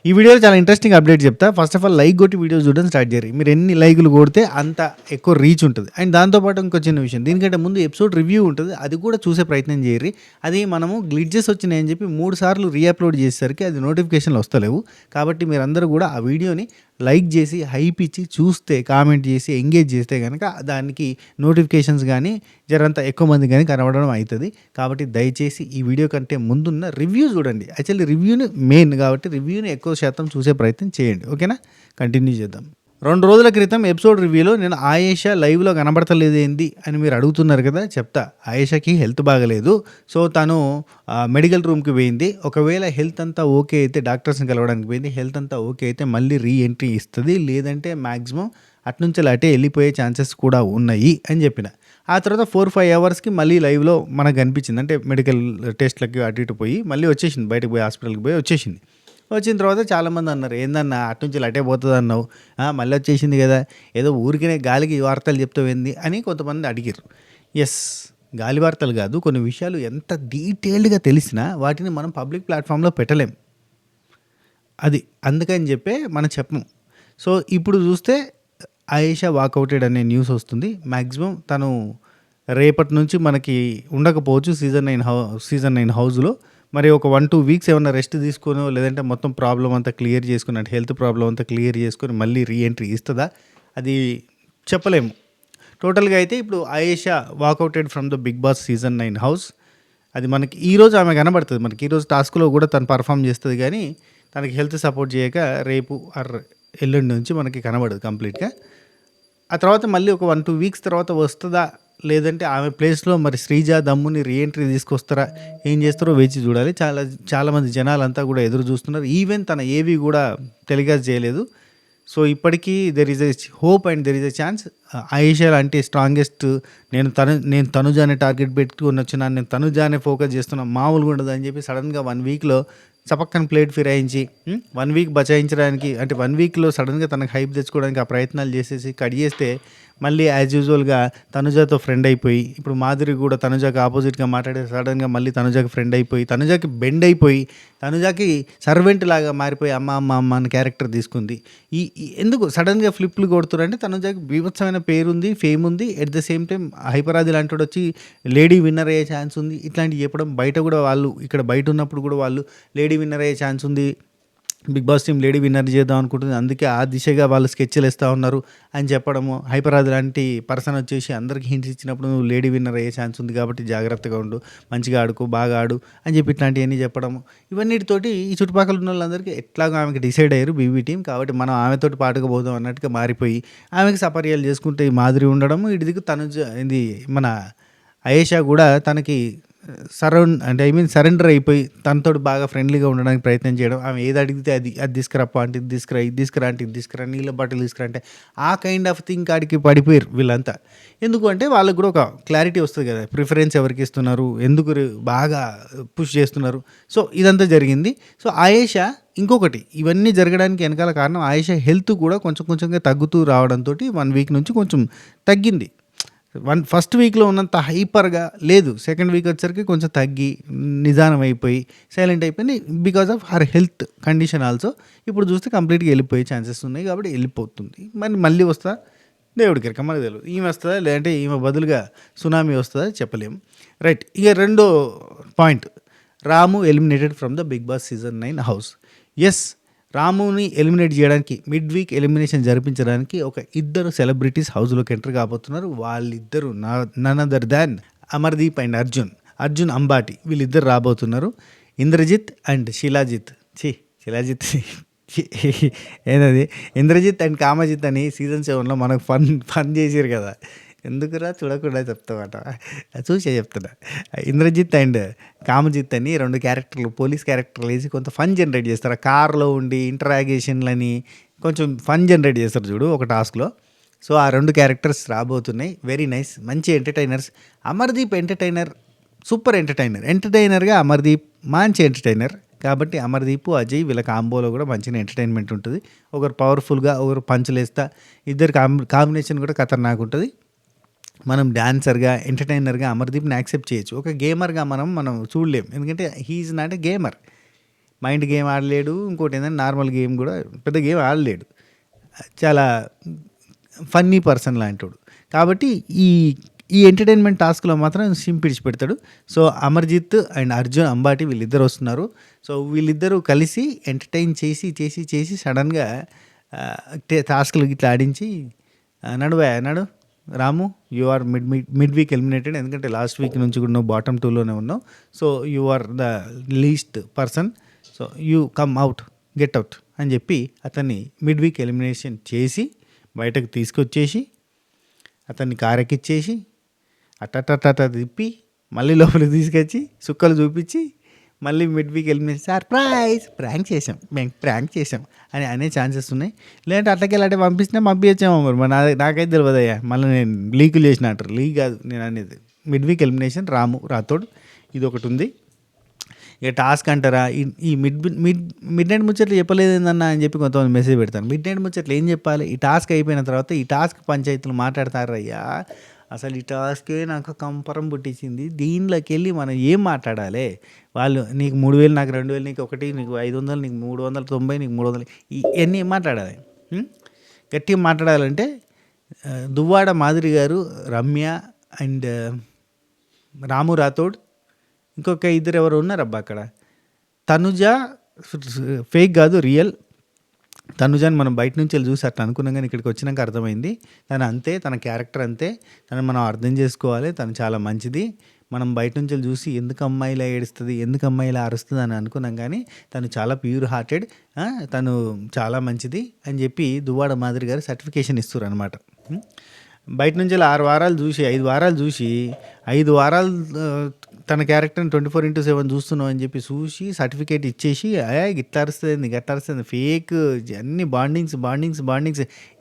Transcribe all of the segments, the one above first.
ఈ వీడియోలో చాలా ఇంట్రెస్టింగ్ అప్డేట్ చెప్తా. ఫస్ట్ ఆఫ్ ఆల్ లైక్ కొట్టి వీడియో చూడడం స్టార్ట్ చేయరు. మీరు ఎన్ని లైకులు కొడితే అంత ఎక్కువ రీచ్ ఉంటుంది. అండ్ దాంతోపాటు ఇంకో చిన్న విషయం, దీనికంటే ముందు ఎపిసోడ్ రివ్యూ ఉంటుంది, అది కూడా చూసే ప్రయత్నం చేయరు. అది మనము గ్లిడ్జెస్ వచ్చినాయని చెప్పి 3 సార్లు రీఅప్లోడ్ చేసేసరికి అది నోటిఫికేషన్లు వస్తలేవు. కాబట్టి మీరందరూ కూడా ఆ వీడియోని లైక్ చేసి హైప్ ఇచ్చి చూస్తే, కామెంట్ చేసి ఎంగేజ్ చేస్తే కనుక దానికి నోటిఫికేషన్స్ కానీ జరంత ఎక్కువ మంది కానీ కనబడడం అవుతుంది. కాబట్టి దయచేసి ఈ వీడియో కంటే ముందున్న రివ్యూ చూడండి. యాక్చువల్లీ రివ్యూని మెయిన్ కాబట్టి రివ్యూని ఎక్కువ శాతం చూసే ప్రయత్నం చేయండి. ఓకేనా, కంటిన్యూ చేద్దాం. 2 రోజుల క్రితం ఎపిసోడ్ రివ్యూలో నేను ఆయేషా లైవ్లో కనబడతలేదు ఏంది అని మీరు అడుగుతున్నారు కదా, చెప్తా. ఆయేషాకి హెల్త్ బాగలేదు, సో తను మెడికల్ రూమ్కి పోయింది. ఒకవేళ హెల్త్ అంతా ఓకే అయితే డాక్టర్స్ని కలవడానికి పోయింది. హెల్త్ అంతా ఓకే అయితే మళ్ళీ రీఎంట్రీ ఇస్తుంది, లేదంటే మ్యాక్సిమం అట్నుంచి అటే వెళ్ళిపోయే ఛాన్సెస్ కూడా ఉన్నాయి అని చెప్పిన. ఆ తర్వాత 4-5 అవర్స్కి మళ్ళీ లైవ్లో మనకు కనిపించింది. అంటే మెడికల్ టెస్ట్లకి అటు ఇటు పోయి మళ్ళీ వచ్చేసింది, బయటకు పోయి హాస్పిటల్కి పోయి వచ్చేసింది. వచ్చిన తర్వాత చాలామంది అన్నారు, ఏందన్నా అట్నుంచి అటే పోతుంది అన్నావు, మళ్ళీ వచ్చేసింది కదా, ఏదో ఊరికినే గాలికి వార్తలు చెప్తావేంది అని కొంతమంది అడిగారు. ఎస్, గాలి వార్తలు కాదు, కొన్ని విషయాలు ఎంత డీటెయిల్డ్గా తెలిసినా వాటిని మనం పబ్లిక్ ప్లాట్ఫామ్లో పెట్టలేం. అది అందుకని చెప్పే మనం చెప్పము. సో ఇప్పుడు చూస్తే ఆయేషా వాకౌటెడ్ అనే న్యూస్ వస్తుంది. మ్యాక్సిమం తను రేపటి నుంచి మనకి ఉండకపోవచ్చు సీజన్ 9 హౌస్లో. మరి ఒక 1-2 వీక్స్ ఏమైనా రెస్ట్ తీసుకొని, లేదంటే మొత్తం ప్రాబ్లం అంతా క్లియర్ చేసుకుని, అంటే హెల్త్ ప్రాబ్లం అంతా క్లియర్ చేసుకొని మళ్ళీ రీఎంట్రీ ఇస్తుందా, అది చెప్పలేము. టోటల్గా అయితే ఇప్పుడు Ayesha walked out from the Bigg Boss season 9 house. అది మనకి ఈరోజు ఆమె కనబడుతుంది. మనకి ఈరోజు టాస్క్లో కూడా తను పర్ఫామ్ చేస్తుంది, కానీ తనకి హెల్త్ సపోర్ట్ చేయక రేపు ఎల్లుండి నుంచి మనకి కనబడదు కంప్లీట్గా. ఆ తర్వాత మళ్ళీ ఒక 1-2 వీక్స్ తర్వాత వస్తుందా, లేదంటే ఆమె ప్లేస్లో మరి శ్రీజ దమ్ముని రీఎంట్రీ తీసుకొస్తారా, ఏం చేస్తారో వేచి చూడాలి. చాలామంది జనాలంతా కూడా ఎదురు చూస్తున్నారు. ఈవెన్ తన ఏవి కూడా టెలికాస్ట్ చేయలేదు. సో ఇప్పటికీ there is a hope and there is a chance. Ayesha అంటే స్ట్రాంగెస్ట్, నేను తనుజానే టార్గెట్ పెట్టుకుని వచ్చినా, నేను తనుజానే ఫోకస్ చేస్తున్నా, మామూలుగా ఉండదు అని చెప్పి సడన్గా 1 వీక్లో చపక్కన ప్లేట్ ఫిరాయించి 1 వీక్ బచాయించడానికి, అంటే 1 వీక్లో సడన్గా తనకు హైప్ తెచ్చుకోవడానికి ఆ ప్రయత్నాలు చేసేసి కట్ చేస్తే మళ్ళీ యాజ్ యూజువల్గా తనుజాతో ఫ్రెండ్ అయిపోయి, ఇప్పుడు మాధురి కూడా తనుజాకి ఆపోజిట్గా మాట్లాడే సడన్గా మళ్ళీ తనుజాకి ఫ్రెండ్ అయిపోయి, తనుజాకి బెండ్ అయిపోయి, తనుజాకి సర్వెంట్ లాగా మారిపోయి అమ్మ అమ్మ అమ్మ అని క్యారెక్టర్ తీసుకుంది. ఎందుకు సడన్గా ఫ్లిప్లు కొడుతున్నారంటే తనుజాకి బీభత్సమైన పేరుంది, ఫేమ్ ఉంది. At the same time Hyper Aadi లాంటి వచ్చి లేడీ విన్నర్ అయ్యే ఛాన్స్ ఉంది. ఇట్లాంటివి చెప్పడం, బయట కూడా వాళ్ళు ఇక్కడ బయట ఉన్నప్పుడు కూడా వాళ్ళు లేడీ విన్నర్ అయ్యే ఛాన్స్ ఉంది, Bigg Boss team lady winner చేద్దాం అనుకుంటుంది, అందుకే ఆ దిశగా వాళ్ళు స్కెచ్లు వేస్తూ ఉన్నారు అని చెప్పడము. హైపరాది లాంటి పర్సన్ వచ్చేసి అందరికీ హింట్స్ ఇచ్చినప్పుడు నువ్వు లేడీ విన్నర్ అయ్యే ఛాన్స్ ఉంది కాబట్టి జాగ్రత్తగా ఉండు, మంచిగా ఆడుకో, బాగా ఆడు అని చెప్పి ఇట్లాంటివన్నీ చెప్పడము. ఇవన్నిటితోటి ఈ చుట్టుపక్కల ఉన్న వాళ్ళందరికీ ఎట్లాగో ఆమెకి డిసైడ్ అయ్యారు బీబీ టీం, కాబట్టి మనం ఆమెతోటి పాటుకు పోదాం అన్నట్టుగా మారిపోయి ఆమెకి సపర్యాలు చేసుకుంటే ఈ మాదిరి ఉండడము. ఇటుదికు ఇది మన ఆయేషా కూడా తనకి సరెండర్ అయిపోయి తనతో బాగా ఫ్రెండ్లీగా ఉండడానికి ప్రయత్నం చేయడం. ఆమె ఏది అడిగితే అది తీసుకురాప్ప అంటే ఇది తీసుకురా, ఇది తీసుకురా అంటే ఇది తీసుకురా, నీళ్ళ బాటిల్ తీసుకురా అంటే ఆ కైండ్ ఆఫ్ థింగ్ కాడికి పడిపోయారు వీళ్ళంతా. ఎందుకు అంటే వాళ్ళకు కూడా ఒక క్లారిటీ వస్తుంది కదా, ప్రిఫరెన్స్ ఎవరికి ఇస్తున్నారు, ఎందుకు బాగా పుష్ చేస్తున్నారు. సో ఇదంతా జరిగింది. సో ఆయేషా ఇంకొకటి, ఇవన్నీ జరగడానికి వెనకాల కారణం ఆయేషా హెల్త్ కూడా కొంచెంగా తగ్గుతూ రావడంతో 1 వీక్ నుంచి కొంచెం తగ్గింది. ఫస్ట్ వీక్లో ఉన్నంత హైపర్గా లేదు, సెకండ్ వీక్ వచ్చేసరికి కొంచెం తగ్గి నిదానం అయిపోయి సైలెంట్ అయిపోయింది, because of her health condition also. ఇప్పుడు చూస్తే కంప్లీట్గా వెళ్ళిపోయే ఛాన్సెస్ ఉన్నాయి, కాబట్టి వెళ్ళిపోతుంది. మళ్ళీ వస్తా దేవుడికి మనకు తెలియదు, ఈమె వస్తుందా లేదంటే ఈమె బదులుగా సునామీ వస్తుందా చెప్పలేము. రైట్, ఇక రెండో point, Ramu eliminated from the Bigg Boss season 9 house. Yes, రాముని ఎలిమినేట్ చేయడానికి, మిడ్ వీక్ ఎలిమినేషన్ జరిపించడానికి ఒక 2 సెలబ్రిటీస్ హౌస్లోకి ఎంటర్ కాబోతున్నారు. వాళ్ళిద్దరూ none other than Amardeep and Arjun Ambati, వీళ్ళిద్దరు రాబోతున్నారు. ఇంద్రజిత్ అండ్ శిలాజిత్ ఏంటది, ఇంద్రజిత్ అండ్ కామజిత్ అని సీజన్ 7లో మనకు ఫన్ చేసారు కదా, ఎందుకురా చూడకుండా చెప్తామట, చూసే చెప్తున్నా. ఇంద్రజిత్ అండ్ కామజిత్ అని 2 క్యారెక్టర్లు, పోలీస్ క్యారెక్టర్లు వేసి కొంత ఫన్ జనరేట్ చేస్తారు. ఆ కార్లో ఉండి ఇంటరాగేషన్లని కొంచెం ఫన్ జనరేట్ చేస్తారు చూడు ఒక టాస్క్లో. సో ఆ 2 క్యారెక్టర్స్ రాబోతున్నాయి. వెరీ నైస్, మంచి ఎంటర్టైనర్స్. అమర్దీప్ ఎంటర్టైనర్, సూపర్ ఎంటర్టైనర్గా అమర్దీప్ మంచి ఎంటర్టైనర్. కాబట్టి అమర్దీప్, అజయ్ వీళ్ళ కాంబోలో కూడా మంచిగా ఎంటర్టైన్మెంట్ ఉంటుంది. ఒకరు పవర్ఫుల్గా, ఒకరు పంచులు వేస్తా, ఇద్దరు కాంబినేషన్ కూడా ఖతర్నాక్ ఉంటుంది. మనం డాన్సర్గా, ఎంటర్టైనర్గా అమర్దీప్ని యాక్సెప్ట్ చేయొచ్చు. ఒక గేమర్గా మనం చూడలేం, ఎందుకంటే he is not a gamer. Mind game ఆడలేడు. ఇంకోటి ఏంటంటే నార్మల్ గేమ్ కూడా పెద్ద గేమ్ ఆడలేడు. చాలా ఫన్నీ పర్సన్ లాంటోడు. కాబట్టి ఈ ఈ ఎంటర్టైన్మెంట్ టాస్క్లో మాత్రం సింపిడిచి పెడతాడు. సో అమర్జిత్ అండ్ అర్జున్ అంబాటి వీళ్ళిద్దరు వస్తున్నారు. సో వీళ్ళిద్దరూ కలిసి ఎంటర్టైన్ చేసి సడన్గా టాస్క్లు ఇట్లా ఆడించి నడు Ramu, you are mid week eliminated. ఎందుకంటే లాస్ట్ వీక్ నుంచి కూడా నువ్వు బాటమ్ 2లోనే ఉన్నావు. So you are the least person. So you come out, get out అని చెప్పి అతన్ని మిడ్ వీక్ ఎలిమినేషన్ చేసి బయటకు తీసుకొచ్చేసి అతన్ని కారెక్కిచ్చేసి అట్టట తిప్పి మళ్ళీ లోపలికి తీసుకొచ్చి సుక్కలు చూపించి మళ్ళీ మిడ్ వీక్ ఎలిమినేషన్ సర్ప్రైజ్ మేము ప్రాంక్ చేసాం అని అనే ఛాన్సెస్ ఉన్నాయి. లేదంటే అట్లకెళ్ళి పంపించినా పంపించామో మరి నాకైతే తెలియదయ్యా. మళ్ళీ నేను లీకులు చేసిన అంటారు. లీక్ కాదు నేను అనేది. మిడ్ వీక్ ఎలిమినేషన్ రాము రాథోడ్ ఇది ఒకటి ఉంది. ఇక టాస్క్ అంటారా, ఈ మిడ్ నైట్ ముచ్చట్లు చెప్పలేదు ఏందన్నా అని చెప్పి కొంతమంది మెసేజ్ పెడతాను. మిడ్ నైట్ ముచ్చట్లు ఏం చెప్పాలి? ఈ టాస్క్ అయిపోయిన తర్వాత ఈ టాస్క్ పంచాయతీలు మాట్లాడతారయ్యా. అసలు ఈ టాస్కే నాకు కంపరం పుట్టించింది. దీనిలోకి వెళ్ళి మనం ఏం మాట్లాడాలి? వాళ్ళు నీకు 3000, నాకు 2000, నీకు 1, నీకు 500, నీకు 390, నీకు 300, ఇవన్నీ ఏం మాట్లాడాలి? గట్టిగా మాట్లాడాలంటే దువ్వాడ మాదిరి గారు, రమ్య అండ్ రాము రాథోడ్, ఇంకొక ఇద్దరు ఎవరు ఉన్నారబ్బా అక్కడ. తనుజ ఫేక్ కాదు, రియల్. తనుజాని మనం బయట నుంచి వెళ్ళి చూసి అట్లా అనుకున్నాం, కానీ ఇక్కడికి వచ్చినాక అర్థమైంది తను అంతే, తన క్యారెక్టర్ అంతే, తను మనం అర్థం చేసుకోవాలి. తను చాలా మంచిది. మనం బయట నుంచి వెళ్ళి చూసి ఎందుకు అమ్మాయిలా ఏడుస్తుంది, ఎందుకు అమ్మాయిలా అరుస్తుంది అని అనుకున్నాం, కానీ తను చాలా ప్యూర్ హార్టెడ్, తను చాలా మంచిది అని చెప్పి దువ్వాడ మాదిరి గారు సర్టిఫికేషన్ ఇస్తారు అనమాట. బయట నుంచి 6 వారాలు చూసి 5 వారాలు చూసి 5 వారాలు తన క్యారెక్టర్ని 24/7 చూస్తున్నావు అని చెప్పి చూసి సర్టిఫికేట్ ఇచ్చేసి గిట్లా అరుస్తుంది గట్లా అరుస్తుంది ఫేక్ అన్ని బాండింగ్స్.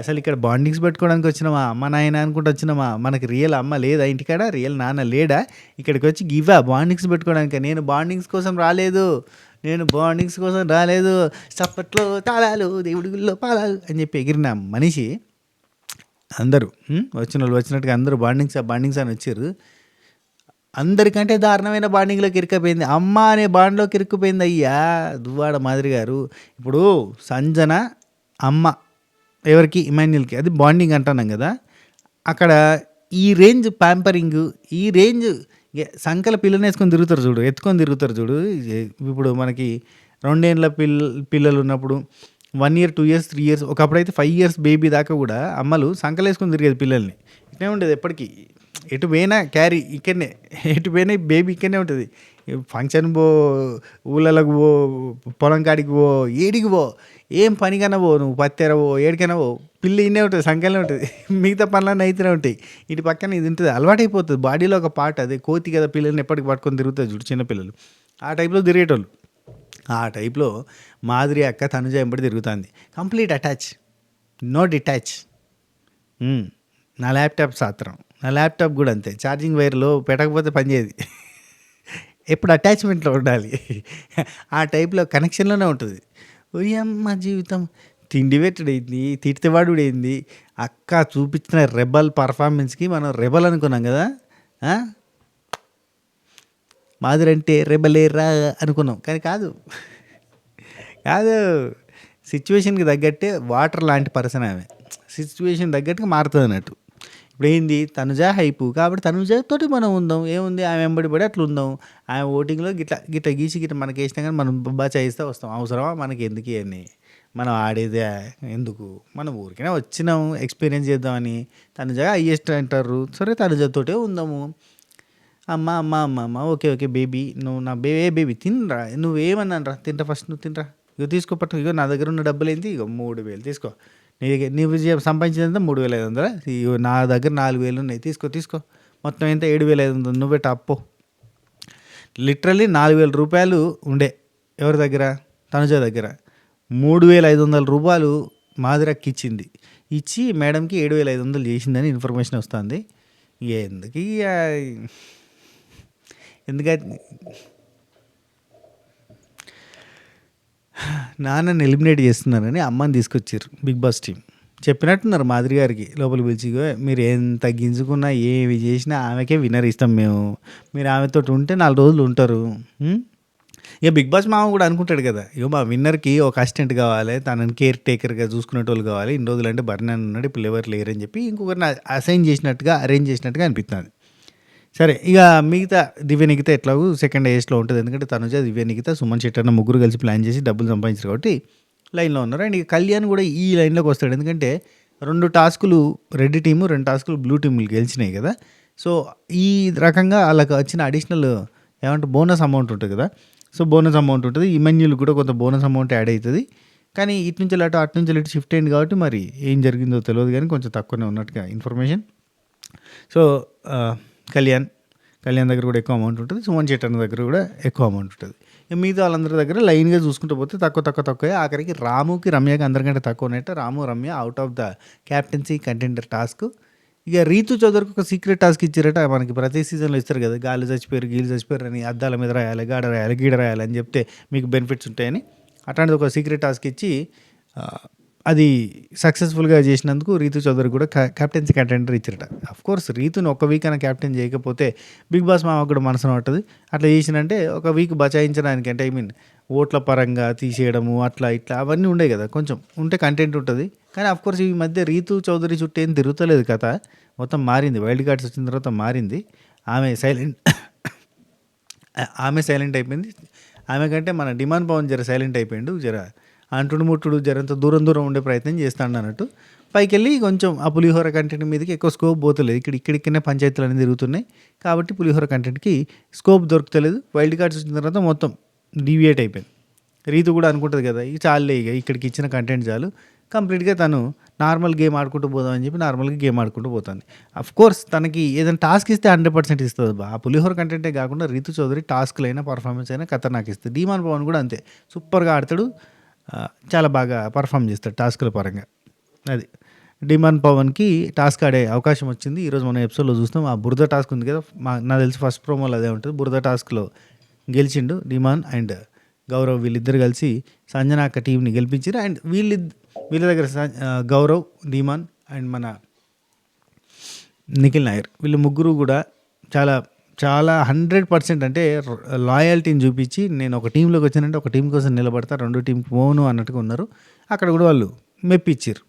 అసలు ఇక్కడ బాండింగ్స్ పెట్టుకోవడానికి వచ్చినామా, అమ్మ నాయన అనుకుంటూ వచ్చినామా? మనకి రియల్ అమ్మ లేదా ఇంటికాడ, రియల్ నాన్న లేడా? ఇక్కడికి వచ్చి గివా బాండింగ్స్ పెట్టుకోవడానికి. నేను బాండింగ్స్ కోసం రాలేదు, చప్పట్లో తాళాలు, దేవుడి గుళ్ళో పాలాలు అని చెప్పి ఎగిరిన మనిషి. అందరూ వచ్చిన వాళ్ళు వచ్చినట్టుగా అందరూ బాండింగ్స్ అని వచ్చారు. అందరికంటే దారుణమైన బాండింగ్లోకి ఇరుక్కుపోయింది. అమ్మ అనే బాండ్లోకి ఇరుక్కుపోయింది అయ్యా దువ్వాడ మాదిరి గారు. ఇప్పుడు సంజన అమ్మ ఎవరికి, ఇమాన్యుల్కి, అది బాండింగ్ అంటున్నాం కదా. అక్కడ ఈ రేంజ్ ప్యాంపరింగ్, ఈ రేంజ్ సంకల పిల్లని ఎత్తుకొని తిరుగుతారు చూడు. ఇప్పుడు మనకి 2 ఏళ్ళ పిల్లలు ఉన్నప్పుడు 1 year 2 years 3 years, ఒకప్పుడైతే 5 years బేబీ దాకా కూడా అమ్మలు సంకలేసుకొని తిరిగేది పిల్లల్ని. ఇట్నే ఉండేది ఎప్పటికీ. ఎటు పోయినా క్యారీ ఇక్కడనే, ఎటు పోయినా బేబీ ఇక్కడనే ఉంటుంది. ఫంక్షన్ పో, ఊళ్ళకు పో, పొలం కాడికి పో, ఏడికి పో, ఏం పనికన్నా పో, నువ్వు పత్తెరవో ఏడికైనా పో, పిల్లి ఇన్నే ఉంటుంది, సంకలనే ఉంటుంది. మిగతా పనులన్నీ అయితేనే ఉంటాయి. ఇటు పక్కన ఇది ఉంటుంది, అలవాటైపోతుంది. బాడీలో ఒక పార్ట్. అదే కోతి కదా, పిల్లల్ని ఎప్పటికి పట్టుకొని తిరుగుతుంది చూడు చిన్నపిల్లలు. ఆ టైప్లో తిరిగేటోళ్ళు. ఆ టైప్లో మాదిరి అక్క తనుజ ఎంబడి తిరుగుతుంది. Complete attach, no detach. నా ల్యాప్టాప్ సాత్రం, నా ల్యాప్టాప్ కూడా అంతే. ఛార్జింగ్ వైర్లో పెట్టకపోతే పనిచేయదు. ఎప్పుడు అటాచ్మెంట్లో ఉండాలి. ఆ టైప్లో కనెక్షన్లోనే ఉంటుంది. ఓయమ్మ జీవితం. తిండి పెట్టుడైంది, తిడితేవాడుడైంది. అక్క చూపించిన రెబల్ పర్ఫార్మెన్స్కి మనం రెబల్ అనుకున్నాం కదా. మాదిరి అంటే రెబలేరా అనుకున్నాం, కానీ కాదు. సిచ్యువేషన్కి తగ్గట్టే వాటర్ లాంటి పర్సన్ ఆమె. సిచ్యువేషన్ తగ్గట్టుగా మారుతుంది అన్నట్టు. ఇప్పుడు ఏంది, తనుజ హైపు కాబట్టి తనుజతోటి మనం ఉందాం. ఏముంది, ఆమె వెంబడి పడి అట్లా ఉందాం. ఆమె ఓటింగ్లో గిట్ల గీసి మనం వేసినా కానీ మనం బచాయిస్తే వస్తాం. అవసరమా మనకి? ఎందుకు ఇవన్నీ మనం ఆడేదే ఎందుకు? మనం ఊరికైనా వచ్చినాం ఎక్స్పీరియన్స్ చేద్దామని. తనుజ హైయెస్ట్ అంటారు, సరే తనుజతోటే ఉందాము. అమ్మ ఓకే బేబీ, నువ్వు నా బేబీ తినరా, నువ్వేమన్నా రా, తింటా ఫస్ట్, నువ్వు తినరా, ఇగో తీసుకో పట్టు, ఇగో నా దగ్గర ఉన్న డబ్బులు ఏంటి, ఇగో 3000 తీసుకో, నీవు సంపాదించినంత 3500, ఇగో నా దగ్గర 4000 ఉన్నాయి, తీసుకో, మొత్తం ఎంత 7500, నువ్వే అప్పు. లిటరల్లీ 4000 రూపాయలు ఉండే ఎవరి దగ్గర, తనుజ దగ్గర. 3500 రూపాయలు మాదిరక్కి ఇచ్చింది. ఇచ్చి మేడంకి 7500 చేసిందని ఇన్ఫర్మేషన్ వస్తుంది. ఎందుకంటే నాన్నని ఎలిమినేట్ చేస్తున్నారని అమ్మని తీసుకొచ్చారు బిగ్ బాస్ టీం. చెప్పినట్టున్నారు మాదిరి గారికి లోపలికి పిలిచి, మీరు ఎంత గింజుకున్నా ఏమి చేసినా ఆమెకే విన్నర్ ఇస్తాం మేము, మీరు ఆమెతో ఉంటే 4 రోజులు ఉంటారు, ఇక 'బిగ్ బాస్' మామ కూడా అనుకుంటాడు కదా! ఇగో మా విన్నర్‌కి ఒక అసిస్టెంట్ కావాలి. తనని కేర్ టేకర్‌గా చూసుకునేటోళ్ళు కావాలి. ఇన్ని రోజులంటే బర్నన్ ఉన్నాడు. ఇప్పుడు ఎవరు లేరని చెప్పి ఇంకొకరిని అసైన్ చేసినట్టుగా, అరేంజ్ చేసినట్టుగా అనిపిత్తాంది. సరే ఇక మిగతా దివ్య నిఖిత ఎట్లాగో సెకండ్ హైయెస్ట్‌లో ఉంటది. ఎందుకంటే తనుజ, దివ్య నిఖిత, సుమన్ శెట్టి అన్న ముగ్గురు కలిసి ప్లాన్ చేసి డబ్బులు సంపాదించారు కాబట్టి లైన్‌లో ఉన్నారు. అండ్ ఇక కళ్యాణ్ కూడా ఈ లైన్‌లోకి వస్తాడు. ఎందుకంటే 2 టాస్కులు రెడ్ టీము, 2 టాస్కులు బ్లూ టీములు గెలిచినాయి కదా! సో, ఈ రకంగా ఆళ్ళకి వచ్చిన అడిషనల్ ఏమంటే బోనస్ అమౌంట్ ఉంటది కదా! సో, బోనస్ అమౌంట్ ఉంటది. ఇమాన్యుల్‌కి కూడా కొంత బోనస్ అమౌంట్ యాడ్ అయితది. కానీ ఇటు నుంచి అటు నుంచి ఇటు షిఫ్ట్ అయింది కాబట్టి మరి ఏం జరిగిందో తెలవదు గానీ కొంచెం తక్కువనే ఉన్నట్టుగా ఇన్ఫర్మేషన్. సో, కళ్యాణ్ దగ్గర కూడా ఎక్కువ అమౌంట్ ఉంటది. సుమన్ శెట్టి అన్న దగ్గర కూడా ఎక్కువ అమౌంట్ ఉంటది. ఇక మిగతా వాళ్ళందరి దగ్గర లైన్‌గా చూసుకుంటూ పోతే తక్కువే. ఆఖరికి రాముకి, రమ్యకి అందరికంటే తక్కువ ఉన్నట్టు. Ramu, Ramya out of the captaincy contender task. ఇక రీతు చౌదరికి ఒక సీక్రెట్ టాస్క్ ఇచ్చారట. మనకి ప్రతి సీజన్‌లో ఇస్తారు కదా! గాళ్ళు చచ్చిపోయారు, గీళ్ళు చచ్చిపోయారు అని అద్దాల మీద రాయాలి, గాడ రాయాలి, గీడ రాయాలి అని చెప్తే మీకు బెనిఫిట్స్ ఉంటాయని. అట్లాంటిది ఒక సీక్రెట్ టాస్క్ ఇచ్చి అది సక్సెస్ఫుల్‌గా చేసినందుకు రీతు చౌదరికి కూడా కెప్టెన్సీ కంటెండర్ ఇచ్చారట. అఫ్‌కోర్స్ రీతుని ఒక వీక్ అయినా కెప్టెన్ చేయకపోతే 'బిగ్ బాస్' మామకు కూడా మనసున పట్టదు. అట్లా చేసినంటే ఒక వీక్ బచాయించడానికి అంటే ఓట్ల పరంగా తీసేయడము అట్లా ఇట్లా అవన్నీ ఉండేవి కదా! కొంచెం ఉంటే కంటెంట్ ఉంటది. కానీ అఫ్‌కోర్స్ ఈ మధ్య రీతు చౌదరి చుట్టూ ఏం తిరుగుతలేదు కథ. మొత్తం మారింది. వైల్డ్ కార్డ్స్ వచ్చిన తర్వాత మారింది. ఆమె సైలెంట్ అయిపోయింది. ఆమె కంటే మన డిమాండ్ పవన్ జర సైలెంట్ అయిపోయిండు. జర అంటుడు ముట్టుడు జరంత దూరం ఉండే ప్రయత్నం చేస్తాడు అన్నట్టు. పైకెళ్ళి కొంచెం ఆ పులిహోర కంటెంట్ మీదకి ఎక్కువ స్కోప్ పోతలేదు. ఇక్కడిక్కడనే పంచాయతీలు అనేది తిరుగుతున్నాయి. కాబట్టి పులిహోర కంటెంట్‌కి స్కోప్ దొరుకుతలేదు. వైల్డ్ కార్డ్స్ వచ్చిన తర్వాత మొత్తం డీవియేట్ అయిపోయింది. రీతు కూడా అనుకుంటది కదా! ఇక చాలులే ఇక ఇక్కడికి ఇచ్చిన కంటెంట్ చాలు. కంప్లీట్‌గా తను నార్మల్ గేమ్ ఆడుకుంటూ పోదాం అని చెప్పి నార్మల్‌గా గేమ్ ఆడుకుంటూ పోతుంది. అఫ్‌కోర్స్ తనకి ఏదైనా టాస్క్ ఇస్తే 100% ఇస్తదబ్బా! ఆ పులిహోర కంటెంటే కాకుండా రీతు చౌదరి టాస్క్‌లైనా, పర్ఫార్మెన్స్ అయినా ఖతర్నాక్ ఇస్తది. డీమాన్ పవన్ కూడా అంతే. సూపర్‌గా ఆడతాడు. చాలా బాగా పర్ఫార్మ్ చేస్తాడు టాస్క్‌ల పరంగా. అది. డిమాండ్ పవన్‌కి టాస్క్ ఆడే అవకాశం వచ్చింది. ఈరోజు మనం ఎపిసోడ్‌లో చూస్తాం. ఆ బురద టాస్క్ ఉంది కదా! నాకు తెలిసి ఫస్ట్ ప్రోమోలో అదే ఉంటది. బురద టాస్క్‌లో గెలిచిండు డిమాన్ అండ్ గౌరవ్ వీళ్ళిద్దరు కలిసి సంజన అక్క టీమ్‌ని గెలిపించిర్రు. అండ్ వీళ్ళ దగ్గర గౌరవ్, డిమాన్ అండ్ మన నిఖిల్ నాయర్ వీళ్ళు ముగ్గురు కూడా చాలా చాలా 100% అంటే లాయల్టీని చూపించి నేను ఒక టీంలోకి వచ్చానంటే ఒక టీం కోసం నిలబడతా, 2 టీంకి పోను అన్నట్టుగా ఉన్నారు. అక్కడ కూడా వాళ్ళు మెప్పిచ్చిర్రు.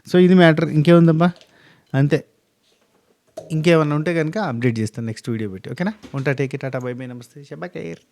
సో ఇది మ్యాటర్. ఇంకేముందబ్బా అంతే. ఇంకేమన్నా ఉంటే కనుక అప్డేట్ చేస్తాను నెక్స్ట్ వీడియో పెట్టి. ఓకేనా? ఉంటా. Take it. Tata. By by. నమస్తే. షబ్బా ఖైర్.